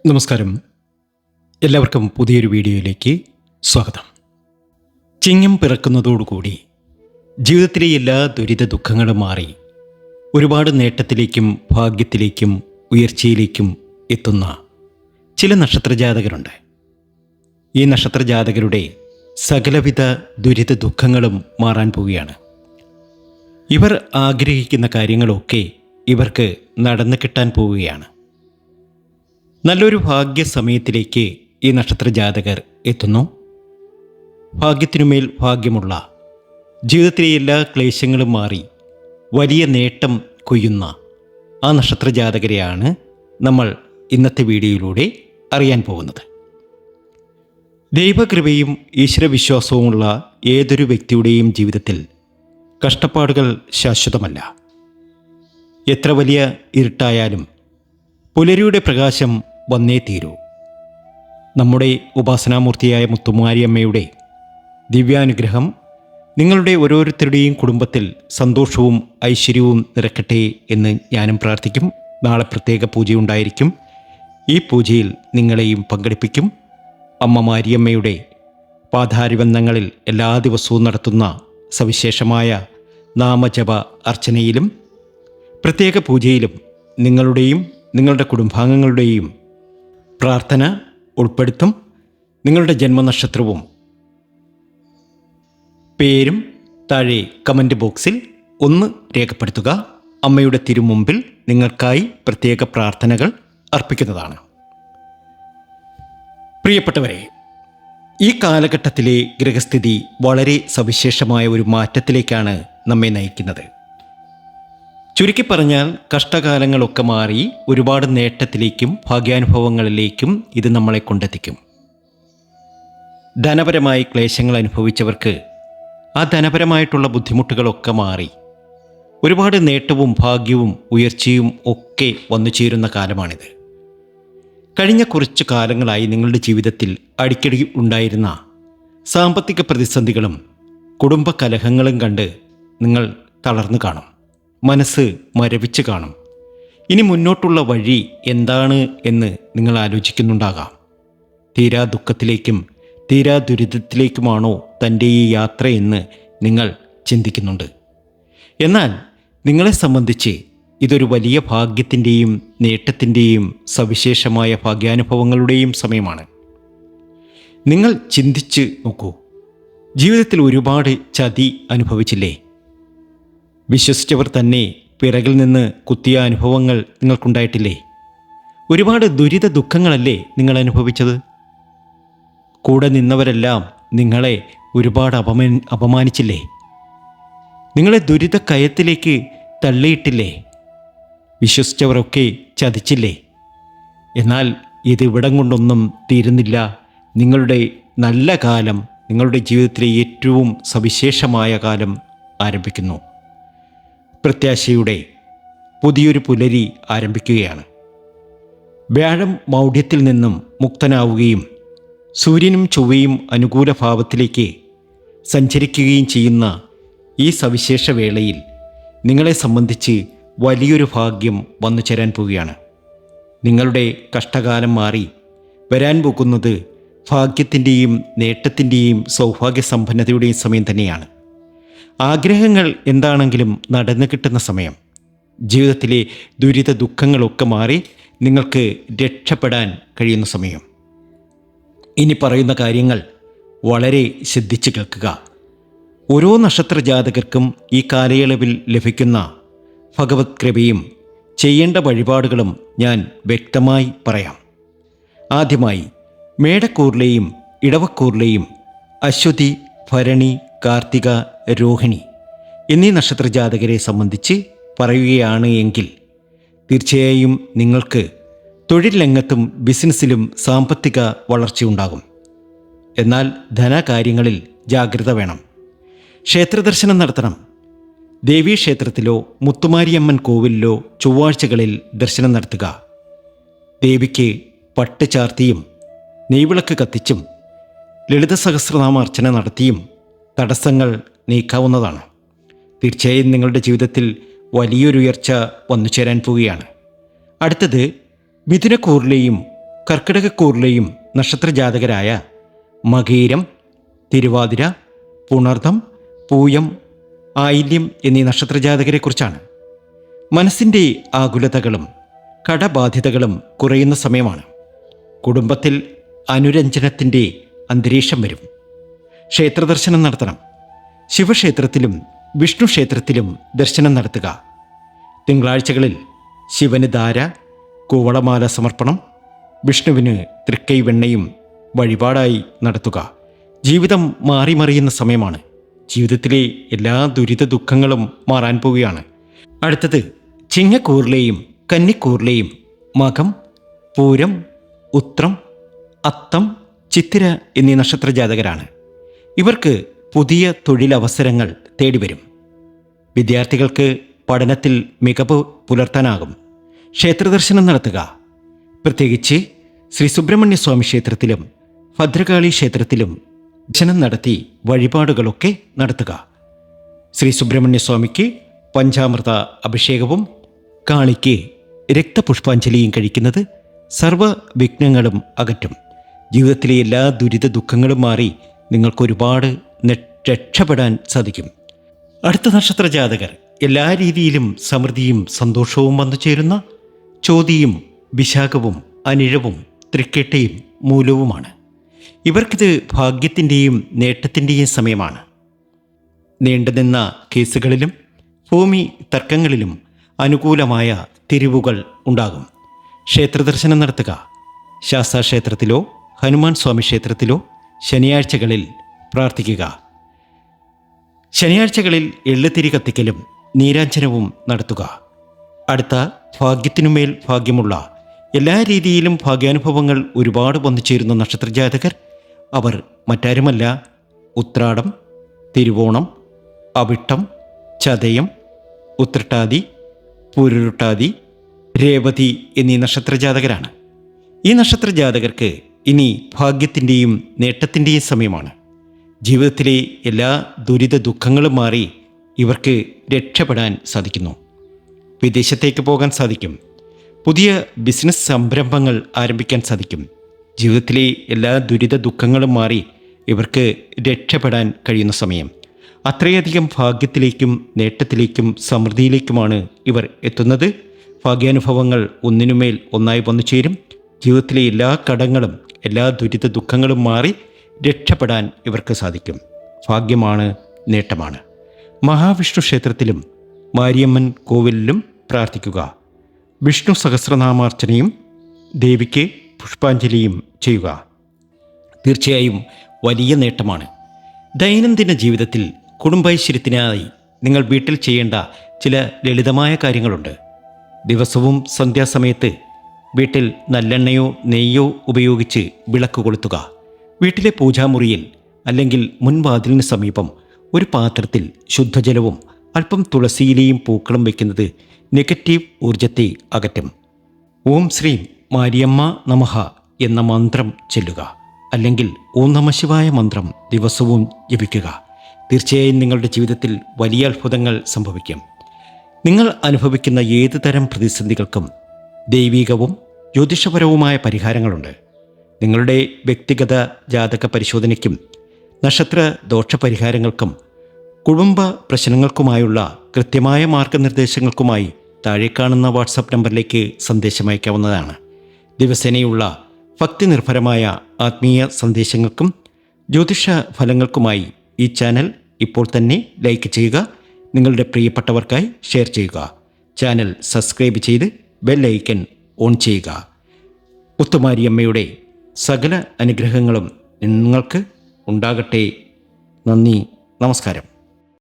നമസ്കാരം. എല്ലാവർക്കും പുതിയൊരു വീഡിയോയിലേക്ക് സ്വാഗതം. ചിങ്ങം പിറക്കുന്നതോടുകൂടി ജീവിതത്തിലെ എല്ലാ ദുരിത ദുഃഖങ്ങളും മാറി ഒരുപാട് നേട്ടത്തിലേക്കും ഭാഗ്യത്തിലേക്കും ഉയർച്ചയിലേക്കും എത്തുന്ന ചില നക്ഷത്രജാതകരുണ്ട്. ഈ നക്ഷത്രജാതകരുടെ സകലവിധ ദുരിത ദുഃഖങ്ങളും മാറാൻ പോവുകയാണ്. ഇവർ ആഗ്രഹിക്കുന്ന കാര്യങ്ങളൊക്കെ ഇവർക്ക് നടന്നു കിട്ടാൻ പോവുകയാണ്. നല്ലൊരു ഭാഗ്യസമയത്തിലേക്ക് ഈ നക്ഷത്രജാതകർ എത്തുന്നു. ഭാഗ്യത്തിനുമേൽ ഭാഗ്യമുള്ള, ജീവിതത്തിലെ എല്ലാ ക്ലേശങ്ങളും മാറി വലിയ നേട്ടം കൊയ്യുന്ന ആ നക്ഷത്രജാതകരെയാണ് നമ്മൾ ഇന്നത്തെ വീഡിയോയിലൂടെ അറിയാൻ പോകുന്നത്. ദൈവകൃപയും ഈശ്വരവിശ്വാസവുമുള്ള ഏതൊരു വ്യക്തിയുടെയും ജീവിതത്തിൽ കഷ്ടപ്പാടുകൾ ശാശ്വതമല്ല. എത്ര വലിയ ഇരുട്ടായാലും പുലരിയുടെ പ്രകാശം വന്നേ തീരൂ. നമ്മുടെ ഉപാസനാമൂർത്തിയായ മുത്തുമാരിയമ്മയുടെ ദിവ്യാനുഗ്രഹം നിങ്ങളുടെ ഓരോരുത്തരുടെയും കുടുംബത്തിൽ സന്തോഷവും ഐശ്വര്യവും നിറക്കട്ടെ എന്ന് ഞാനും പ്രാർത്ഥിക്കും. നാളെ പ്രത്യേക പൂജയുണ്ടായിരിക്കും. ഈ പൂജയിൽ നിങ്ങളെയും പങ്കെടുപ്പിക്കും. അമ്മ മാരിയമ്മയുടെ പാതാരിബന്ധങ്ങളിൽ എല്ലാ ദിവസവും നടത്തുന്ന സവിശേഷമായ നാമജപ അർച്ചനയിലും പ്രത്യേക പൂജയിലും നിങ്ങളുടെയും നിങ്ങളുടെ കുടുംബാംഗങ്ങളുടെയും പ്രാർത്ഥന ഉൾപ്പെടുത്തും. നിങ്ങളുടെ ജന്മനക്ഷത്രവും പേരും താഴെ കമൻറ്റ് ബോക്സിൽ ഒന്ന് രേഖപ്പെടുത്തുക. അമ്മയുടെ തിരുമുമ്പിൽ നിങ്ങൾക്കായി പ്രത്യേക പ്രാർത്ഥനകൾ അർപ്പിക്കുന്നതാണ്. പ്രിയപ്പെട്ടവരെ, ഈ കാലഘട്ടത്തിലെ ഗ്രഹസ്ഥിതി വളരെ സവിശേഷമായ ഒരു മാറ്റത്തിലേക്കാണ് നമ്മെ നയിക്കുന്നത്. ചുരുക്കി പറഞ്ഞാൽ കഷ്ടകാലങ്ങളൊക്കെ മാറി ഒരുപാട് നേട്ടത്തിലേക്കും ഭാഗ്യാനുഭവങ്ങളിലേക്കും ഇത് നമ്മളെ കൊണ്ടെത്തിക്കും. ധനപരമായി ക്ലേശങ്ങൾ അനുഭവിച്ചവർക്ക് ആ ധനപരമായിട്ടുള്ള ബുദ്ധിമുട്ടുകളൊക്കെ മാറി ഒരുപാട് നേട്ടവും ഭാഗ്യവും ഉയർച്ചയും ഒക്കെ വന്നു ചേരുന്ന കാലമാണിത്. കഴിഞ്ഞ കുറച്ചു കാലങ്ങളായി നിങ്ങളുടെ ജീവിതത്തിൽ അടിക്കടി ഉണ്ടായിരുന്ന സാമ്പത്തിക പ്രതിസന്ധികളും കുടുംബ കലഹങ്ങളും കണ്ട് നിങ്ങൾ തളർന്നു കാണും. മനസ്സ് മരവിച്ച് കാണും. ഇനി മുന്നോട്ടുള്ള വഴി എന്താണ് എന്ന് നിങ്ങൾ ആലോചിക്കുന്നുണ്ടാകാം. തീരാ ദുഃഖത്തിലേക്കും തീരാ ദുരിതത്തിലേക്കുമാണോ തൻ്റെ ഈ യാത്രയെന്ന് നിങ്ങൾ ചിന്തിക്കുന്നുണ്ട്. എന്നാൽ നിങ്ങളെ സംബന്ധിച്ച് ഇതൊരു വലിയ ഭാഗ്യത്തിൻ്റെയും നേട്ടത്തിൻ്റെയും സവിശേഷമായ ഭാഗ്യാനുഭവങ്ങളുടെയും സമയമാണ്. നിങ്ങൾ ചിന്തിച്ച് നോക്കൂ. ജീവിതത്തിൽ ഒരുപാട് ചതി അനുഭവിച്ചില്ലേ? വിശ്വസിച്ചവർ തന്നെ പിറകിൽ നിന്ന് കുത്തിയ അനുഭവങ്ങൾ നിങ്ങൾക്കുണ്ടായിട്ടില്ലേ? ഒരുപാട് ദുരിത ദുഃഖങ്ങളല്ലേ നിങ്ങൾ അനുഭവിച്ചത്? കൂടെ നിന്നവരെല്ലാം നിങ്ങളെ ഒരുപാട് അപമാനിച്ചില്ലേ? നിങ്ങളെ ദുരിത കയത്തിലേക്ക് തള്ളിയിട്ടില്ലേ? വിശ്വസിച്ചവരൊക്കെ ചതിച്ചില്ലേ? എന്നാൽ ഇത് ഇവിടം കൊണ്ടൊന്നും തീരുന്നില്ല. നിങ്ങളുടെ നല്ല കാലം, നിങ്ങളുടെ ജീവിതത്തിലെ ഏറ്റവും സവിശേഷമായ കാലം ആരംഭിക്കുന്നു. പ്രത്യാശയുടെ പുതിയൊരു പുലരി ആരംഭിക്കുകയാണ്. വ്യാഴം മൗഢ്യത്തിൽ നിന്നും മുക്തനാവുകയും സൂര്യനും ചൊവ്വയും അനുകൂല ഭാവത്തിലേക്ക് സഞ്ചരിക്കുകയും ചെയ്യുന്ന ഈ സവിശേഷ വേളയിൽ നിങ്ങളെ സംബന്ധിച്ച് വലിയൊരു ഭാഗ്യം വന്നു ചേരാൻ പോവുകയാണ്. നിങ്ങളുടെ കഷ്ടകാലം മാറി വരാൻ പോകുന്നത് ഭാഗ്യത്തിൻ്റെയും നേട്ടത്തിൻ്റെയും സൗഭാഗ്യസമ്പന്നതയുടെയും സമയം തന്നെയാണ്. ആഗ്രഹങ്ങൾ എന്താണെങ്കിലും നടന്നു കിട്ടുന്ന സമയം. ജീവിതത്തിലെ ദുരിത ദുഃഖങ്ങളൊക്കെ മാറി നിങ്ങൾക്ക് രക്ഷപ്പെടാൻ കഴിയുന്ന സമയം. ഇനി പറയുന്ന കാര്യങ്ങൾ വളരെ ശ്രദ്ധിച്ച് കേൾക്കുക. ഓരോ നക്ഷത്ര ജാതകർക്കും ഈ കാലയളവിൽ ലഭിക്കുന്ന ഭഗവത് കൃപയും ചെയ്യേണ്ട വഴിപാടുകളും ഞാൻ വ്യക്തമായി പറയാം. ആദ്യമായി മേടക്കൂറിലെയും ഇടവക്കൂറിലെയും അശ്വതി, ഭരണി, കാർത്തിക, രോഹിണി എന്നീ നക്ഷത്രജാതകരെ സംബന്ധിച്ച് പറയുകയാണ് എങ്കിൽ തീർച്ചയായും നിങ്ങൾക്ക് തൊഴിൽ രംഗത്തും ബിസിനസ്സിലും സാമ്പത്തിക വളർച്ചയുണ്ടാകും. എന്നാൽ ധനകാര്യങ്ങളിൽ ജാഗ്രത വേണം. ക്ഷേത്രദർശനം നടത്തണം. ദേവീക്ഷേത്രത്തിലോ മുത്തുമാരിയമ്മൻ കോവിലിലോ ചൊവ്വാഴ്ചകളിൽ ദർശനം നടത്തുക. ദേവിക്ക് പട്ട് ചാർത്തിയും നെയ്വിളക്ക് കത്തിച്ചും ലളിത സഹസ്രനാമ അർച്ചന നടത്തിയും തടസ്സങ്ങൾ നീക്കാവുന്നതാണ്. തീർച്ചയായും നിങ്ങളുടെ ജീവിതത്തിൽ വലിയൊരു ഉയർച്ച വന്നു ചേരാൻ പോവുകയാണ്. അടുത്തത് മിഥുനക്കൂറിലെയും കർക്കിടകക്കൂറിലെയും നക്ഷത്രജാതകരായ മകീരം, തിരുവാതിര, പുണർദം, പൂയം, ആയില്യം എന്നീ നക്ഷത്രജാതകരെക്കുറിച്ചാണ്. മനസ്സിൻ്റെ ആകുലതകളും കടബാധ്യതകളും കുറയുന്ന സമയമാണ്. കുടുംബത്തിൽ അനുരഞ്ജനത്തിൻ്റെ അന്തരീക്ഷം വരും. ക്ഷേത്രദർശനം നടത്തണം. ശിവക്ഷേത്രത്തിലും വിഷ്ണു ക്ഷേത്രത്തിലും ദർശനം നടത്തുക. തിങ്കളാഴ്ചകളിൽ ശിവന് ധാര, കൂവളമാല സമർപ്പണം, വിഷ്ണുവിന് തൃക്കൈ വെണ്ണയും വഴിപാടായി നടത്തുക. ജീവിതം മാറിമറിയുന്ന സമയമാണ്. ജീവിതത്തിലെ എല്ലാ ദുരിത ദുഃഖങ്ങളും മാറാൻ പോവുകയാണ്. അടുത്തത് ചിങ്ങക്കൂറിലെയും കന്നിക്കൂറിലെയും മകം, പൂരം, ഉത്രം, അത്തം, ചിത്തിര എന്നീ നക്ഷത്രജാതകരാണ്. ഇവർക്ക് പുതിയ തൊഴിലവസരങ്ങൾ തേടിവരും. വിദ്യാർത്ഥികൾക്ക് പഠനത്തിൽ മികവ് പുലർത്താനാകും. ക്ഷേത്രദർശനം നടത്തുക. പ്രത്യേകിച്ച് ശ്രീ സുബ്രഹ്മണ്യ സ്വാമി ക്ഷേത്രത്തിലും ഭദ്രകാളി ക്ഷേത്രത്തിലും ദർശനം നടത്തി വഴിപാടുകളൊക്കെ നടത്തുക. ശ്രീ സുബ്രഹ്മണ്യ സ്വാമിക്ക് പഞ്ചാമൃത അഭിഷേകവും കാളിക്ക് രക്തപുഷ്പാഞ്ജലിയും കഴിക്കുന്നത് സർവ്വ വിഘ്നങ്ങളും അകറ്റും. ജീവിതത്തിലെ എല്ലാ ദുരിത ദുഃഖങ്ങളും മാറി നിങ്ങൾക്കൊരുപാട് രക്ഷപ്പെടാൻ സാധിക്കും. അടുത്ത നക്ഷത്രജാതകർ എല്ലാ രീതിയിലും സമൃദ്ധിയും സന്തോഷവും വന്നു ചേരുന്ന ചോതിയും വിശാഖവും അനിഴവും തൃക്കേട്ടയും മൂലവുമാണ്. ഇവർക്കിത് ഭാഗ്യത്തിൻ്റെയും നേട്ടത്തിൻ്റെയും സമയമാണ്. നീണ്ടുനിന്ന കേസുകളിലും ഭൂമി തർക്കങ്ങളിലും അനുകൂലമായ തിരിവുകൾ ഉണ്ടാകും. ക്ഷേത്രദർശനം നടത്തുക. ശാസ്താക്ഷേത്രത്തിലോ ഹനുമാൻ സ്വാമി ക്ഷേത്രത്തിലോ ശനിയാഴ്ചകളിൽ പ്രാർത്ഥിക്കുക. ശനിയാഴ്ചകളിൽ എള്ളുതിരി കത്തിക്കലും നീരാഞ്ജനവും നടത്തുക. അടുത്ത ഭാഗ്യത്തിനുമേൽ ഭാഗ്യമുള്ള എല്ലാ രീതിയിലും ഭാഗ്യാനുഭവങ്ങൾ ഒരുപാട് വന്നു ചേരുന്ന നക്ഷത്രജാതകർ അവർ മറ്റാരുമല്ല, ഉത്രാടം, തിരുവോണം, അവിട്ടം, ചതയം, ഉത്രട്ടാതി, പൂരുരുട്ടാതി, രേവതി എന്നീ നക്ഷത്രജാതകരാണ്. ഈ നക്ഷത്രജാതകർക്ക് ഇനി ഭാഗ്യത്തിൻ്റെയും നേട്ടത്തിൻ്റെയും സമയമാണ്. ജീവിതത്തിലെ എല്ലാ ദുരിത ദുഃഖങ്ങളും മാറി ഇവർക്ക് രക്ഷപ്പെടാൻ സാധിക്കുന്നു. വിദേശത്തേക്ക് പോകാൻ സാധിക്കും. പുതിയ ബിസിനസ് സംരംഭങ്ങൾ ആരംഭിക്കാൻ സാധിക്കും. ജീവിതത്തിലെ എല്ലാ ദുരിത ദുഃഖങ്ങളും മാറി ഇവർക്ക് രക്ഷപ്പെടാൻ കഴിയുന്ന സമയം. അത്രയധികം ഭാഗ്യത്തിലേക്കും നേട്ടത്തിലേക്കും സമൃദ്ധിയിലേക്കുമാണ് ഇവർ എത്തുന്നത്. ഭാഗ്യാനുഭവങ്ങൾ ഒന്നിനുമേൽ ഒന്നായി വന്നു ചേരും. ജീവിതത്തിലെ എല്ലാ കടങ്ങളും എല്ലാ ദുരിത ദുഃഖങ്ങളും മാറി രക്ഷപ്പെടാൻ ഇവർക്ക് സാധിക്കും. ഭാഗ്യമാണ്, നേട്ടമാണ്. മഹാവിഷ്ണു ക്ഷേത്രത്തിലും മാരിയമ്മൻ കോവിലിലും പ്രാർത്ഥിക്കുക. വിഷ്ണു സഹസ്രനാമാർച്ചനയും ദേവിക്ക് പുഷ്പാഞ്ജലിയും ചെയ്യുക. തീർച്ചയായും വലിയ നേട്ടമാണ്. ദൈനംദിന ജീവിതത്തിൽ കുടുംബൈശ്വര്യത്തിനായി നിങ്ങൾ വീട്ടിൽ ചെയ്യേണ്ട ചില ലളിതമായ കാര്യങ്ങളുണ്ട്. ദിവസവും സന്ധ്യാസമയത്ത് വീട്ടിൽ നല്ലെണ്ണയോ നെയ്യോ ഉപയോഗിച്ച് വിളക്ക് കൊളുത്തുക. വീട്ടിലെ പൂജാമുറിയിൽ അല്ലെങ്കിൽ മുൻവാതിലിന് സമീപം ഒരു പാത്രത്തിൽ ശുദ്ധജലവും അല്പം തുളസിയിലയും പൂക്കളും വയ്ക്കുന്നത് നെഗറ്റീവ് ഊർജത്തെ അകറ്റും. ഓം ശ്രീം മാരിയമ്മ നമഃ എന്ന മന്ത്രം ചൊല്ലുക. അല്ലെങ്കിൽ ഓം നമഃശിവായ മന്ത്രം ദിവസവും ജപിക്കുക. തീർച്ചയായും നിങ്ങളുടെ ജീവിതത്തിൽ വലിയ അത്ഭുതങ്ങൾ സംഭവിക്കും. നിങ്ങൾ അനുഭവിക്കുന്ന ഏതു തരം പ്രതിസന്ധികൾക്കും ദൈവികവും ജ്യോതിഷപരവുമായ പരിഹാരങ്ങളുണ്ട്. നിങ്ങളുടെ വ്യക്തിഗത ജാതക പരിശോധനയ്ക്കും നക്ഷത്ര ദോഷപരിഹാരങ്ങൾക്കും കുടുംബ പ്രശ്നങ്ങൾക്കുമായുള്ള കൃത്യമായ മാർഗനിർദ്ദേശങ്ങൾക്കുമായി താഴെ കാണുന്ന വാട്സാപ്പ് നമ്പറിലേക്ക് സന്ദേശം അയക്കാവുന്നതാണ്. ദിവസേനയുള്ള ഭക്തി നിർഭരമായ ആത്മീയ സന്ദേശങ്ങൾക്കും ജ്യോതിഷ ഫലങ്ങൾക്കുമായി ഈ ചാനൽ ഇപ്പോൾ തന്നെ ലൈക്ക് ചെയ്യുക. നിങ്ങളുടെ പ്രിയപ്പെട്ടവർക്കായി ഷെയർ ചെയ്യുക. ചാനൽ സബ്സ്ക്രൈബ് ചെയ്ത് ബെൽ ഐക്കൺ ഓൺ ചെയ്യുക. മുത്തുമാരിയമ്മയുടെ സകല അനുഗ്രഹങ്ങളും നിങ്ങൾക്ക് ഉണ്ടാകട്ടെ. നന്ദി, നമസ്കാരം.